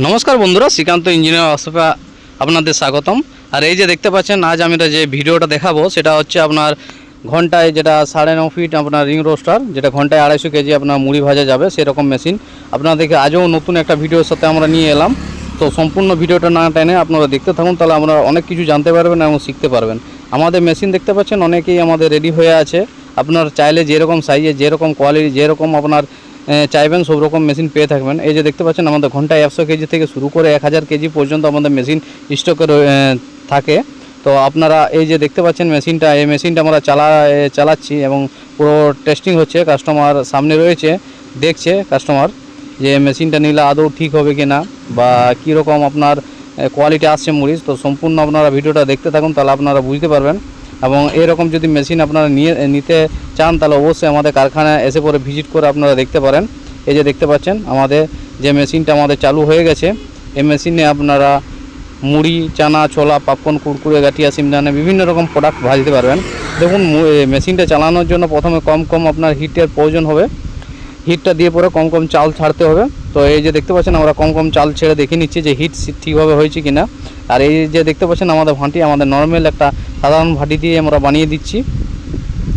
नमस्कार बंधुरा श्रीकांत इंजिनियर वर्कशपे आपनादेर स्वागतम। और ये देखते पाচ্ছেন आज आमी जे भिडियोटा देखाबो सेटा होच्छे आपनार घंटाय जेटा 9.5 फीट आपनार रिंग रोस्टार जेटा घंटाय 250 केजी आपनार मुड़ी भाजा जाबे सेरकम मेशिन आपनादेरके आजও नतून एक भिडियोर साथे आमरा निये एलाम। तो सम्पूर्ण भिडियोटा ना टेने आपनारा देखते थाकुन ताहले आपनारा अनेक किछु जानते पारबेन एबं शिखते पारबेन। आमादेर मेशिन देखते पाচ্ছেন अनेकेई आमादेर रेडी हये आछे। आपनारा चाइले जे रकम साइजे जे रकम क्वालिटी जे रकम आपनार चाइबेन सब रकम मेशिन पेये थाकबेन। এই যে দেখতে পাচ্ছেন আমাদের ঘন্টায় 100 কেজি থেকে শুরু করে 1000 কেজি পর্যন্ত আমাদের মেশিন স্টকে থাকে। তো আপনারা এই যে দেখতে পাচ্ছেন মেশিনটা, এই মেশিনটা আমরা চালাচ্ছি এবং পুরো টেস্টিং হচ্ছে। কাস্টমার সামনে রয়েছে, দেখছে কাস্টমার যে মেশিনটা নিলে আদৌ ঠিক হবে কিনা বা কী রকম আপনার কোয়ালিটি আসছে মুড়ির। তো সম্পূর্ণ আপনারা ভিডিওটা দেখতে থাকুন, তাহলে আপনারা বুঝতে পারবেন। এবং এরকম যদি মেশিন আপনারা নিতে চান তাহলে অবশ্যই আমাদের কারখানায় এসে পরে ভিজিট করে আপনারা দেখতে পারেন। এই যে দেখতে পাচ্ছেন আমাদের যে মেশিনটা আমাদের চালু হয়ে গেছে, এই মেশিনে আপনারা মুড়ি, চানা, ছোলা, পপকর্ন, কুরকুরে, গাঠিয়া, সিমদানা বিভিন্ন রকম প্রোডাক্ট ভাজতে পারবেন। দেখুন মেশিনটা চালানোর জন্য প্রথমে কম আপনার হিটের প্রয়োজন হবে। হিটটা দিয়ে পরে কম চাল ছাড়তে হবে। তো এই যে দেখতে পাচ্ছেন আমরা কম চাল ছেড়ে দেখে নিচ্ছি যে হিট ঠিকভাবে হয়েছে কিনা। আর এই যে দেখতে পাচ্ছেন আমাদের ভাঁটি, আমাদের নর্মাল একটা সাধারণ ভাঁটি দিয়ে আমরা বানিয়ে দিচ্ছি,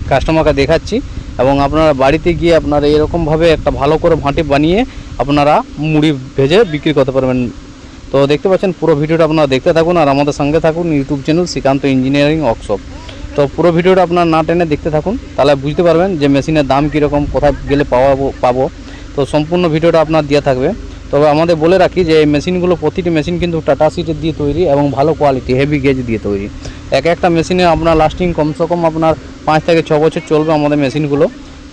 কাস্টমারকে দেখাচ্ছি। এবং আপনারা বাড়িতে গিয়ে আপনারা এরকমভাবে একটা ভালো করে ভাঁটি বানিয়ে আপনারা মুড়ি ভেজে বিক্রি করতে পারবেন। তো দেখতে পাচ্ছেন পুরো ভিডিওটা আপনারা দেখতে থাকুন আর আমাদের সঙ্গে থাকুন YouTube channel Srikanth engineering workshop. তো পুরো ভিডিওটা আপনারা না টেনে দেখতে থাকুন, তাহলে বুঝতে পারবেন যে মেশিনের দাম কীরকম, কোথায় গেলে পাবো। তো সম্পূর্ণ ভিডিওটা আপনার দেওয়া থাকবে। তবে আমাদের বলে রাখি যে এই মেশিনগুলো প্রতিটি মেশিন কিন্তু টাটা সিটের দিয়ে তৈরি এবং ভালো কোয়ালিটি হেভি গেজ দিয়ে তৈরি। একটা মেশিনে আপনার লাস্টিং কমসে কম আপনার 5 থেকে 6 বছর চলবে আমাদের মেশিনগুলো,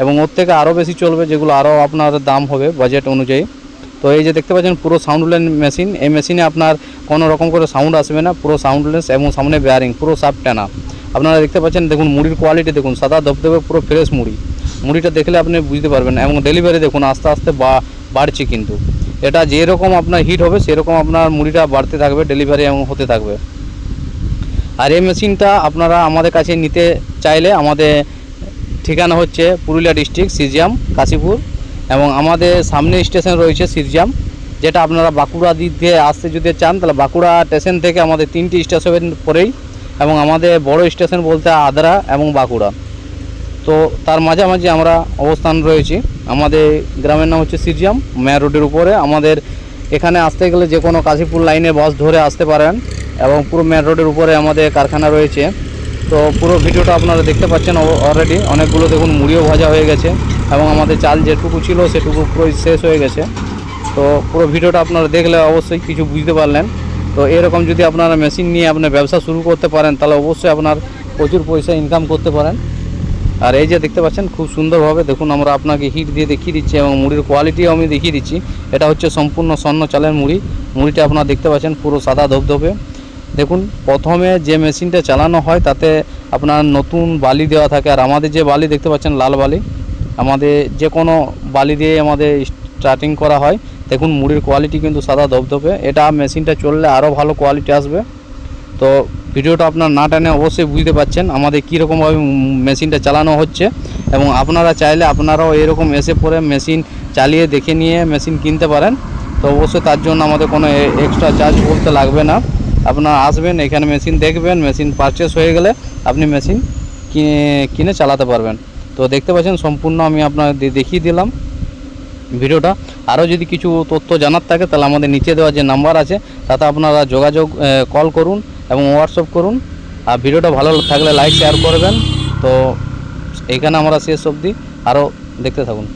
এবং ওর থেকে আরও বেশি চলবে যেগুলো আরও আপনার দাম হবে বাজেট অনুযায়ী। তো এই যে দেখতে পাচ্ছেন পুরো সাউন্ডলেস মেশিন, এই মেশিনে আপনার কোনো রকম করে সাউন্ড আসবে না, পুরো সাউন্ডলেস এবং সামনে বেয়ারিং পুরো সাপ টানা। আপনারা দেখতে পাচ্ছেন, দেখুন মুড়ির কোয়ালিটি দেখুন, সাদা ধবধবে পুরো ফ্রেশ মুড়িটা দেখলে আপনি বুঝতে পারবেন। এবং ডেলিভারি দেখুন আস্তে আস্তে বাড়ছে, কিন্তু এটা যেরকম আপনার হিট হবে সেরকম আপনার মুড়িটা বাড়তে থাকবে, ডেলিভারি এবং হতে থাকবে। আর এই মেশিনটা আপনারা আমাদের কাছে নিতে চাইলে আমাদের ঠিকানা হচ্ছে পুরুলিয়া ডিস্ট্রিক্ট সিরজাম কাশীপুর, এবং আমাদের সামনে স্টেশন রয়েছে সিরজাম, যেটা আপনারা বাঁকুড়া দিক দিয়ে আসতে যদি চান তাহলে বাঁকুড়া স্টেশন থেকে আমাদের 3টি স্টেশন পরেই, এবং আমাদের বড় স্টেশন বলতে আদ্রা এবং বাঁকুড়া। তো তার মাঝামাঝি আমরা অবস্থান রয়েছি। আমাদের গ্রামের নাম হচ্ছে সিরজাম, মেয়ার রোডের উপরে। আমাদের এখানে আসতে গেলে যে কোনো কাশীপুর লাইনে বাস ধরে আসতে পারেন, এবং পুরো মেয়ার রোডের উপরে আমাদের কারখানা রয়েছে। তো পুরো ভিডিওটা আপনারা দেখতে পাচ্ছেন অলরেডি অনেকগুলো দেখুন মুড়িও ভাজা হয়ে গেছে, এবং আমাদের চাল যেটুকু ছিল সেটুকু পুরো শেষ হয়ে গেছে। তো পুরো ভিডিওটা আপনারা দেখলে অবশ্যই কিছু বুঝতে পারলেন। তো এরকম যদি আপনারা মেশিন নিয়ে আপনার ব্যবসা শুরু করতে পারেন তাহলে অবশ্যই আপনার প্রচুর পয়সা ইনকাম করতে পারেন। আর এই যে দেখতে পাচ্ছেন খুব সুন্দরভাবে দেখুন আমরা আপনাকে হিট দিয়ে দেখিয়ে দিচ্ছি, এবং মুড়ির কোয়ালিটিও আমি দেখিয়ে দিচ্ছি। এটা হচ্ছে সম্পূর্ণ স্বর্ণ চালের মুড়িটা আপনারা দেখতে পাচ্ছেন পুরো সাদা ধবধবে। দেখুন প্রথমে যে মেশিনটা চালানো হয় তাতে আপনার নতুন বালি দেওয়া থাকে, আর আমাদের যে বালি দেখতে পাচ্ছেন লাল বালি, আমাদের যে কোনো বালি দিয়ে আমাদের স্টার্টিং করা হয়। দেখুন মুড়ির কোয়ালিটি কিন্তু সাদা ধবধবে, এটা মেশিনটা চললে আরও ভালো কোয়ালিটি আসবে। তো ভিডিওটা আপনার না টানে অবশ্যই বুঝতে পারছেন আমাদের কীরকমভাবে মেশিনটা চালানো হচ্ছে, এবং আপনারা চাইলে আপনারাও এরকম এসে পরে মেশিন চালিয়ে দেখে নিয়ে মেশিন কিনতে পারেন। তো অবশ্যই তার জন্য আমাদের কোনো এক্সট্রা চার্জ করতে লাগবে না। আপনারা আসবেন, এখানে মেশিন দেখবেন, মেশিন পারচেস হয়ে গেলে আপনি মেশিন কিনে চালাতে পারবেন। তো দেখতে পাচ্ছেন সম্পূর্ণ আমি আপনাদের দেখিয়ে দিলাম ভিডিওটা। আরও যদি কিছু তথ্য জানার থাকে তাহলে আমাদের নিচে দেওয়া যে নাম্বার আছে তাতে আপনারা কল করুন এবং হোয়াটসঅ্যাপ করুন। আর ভিডিওটা ভালো থাকলে লাইক শেয়ার করবেন। তো এখানে আমরা শেষ অবধি আরও দেখতে থাকুন।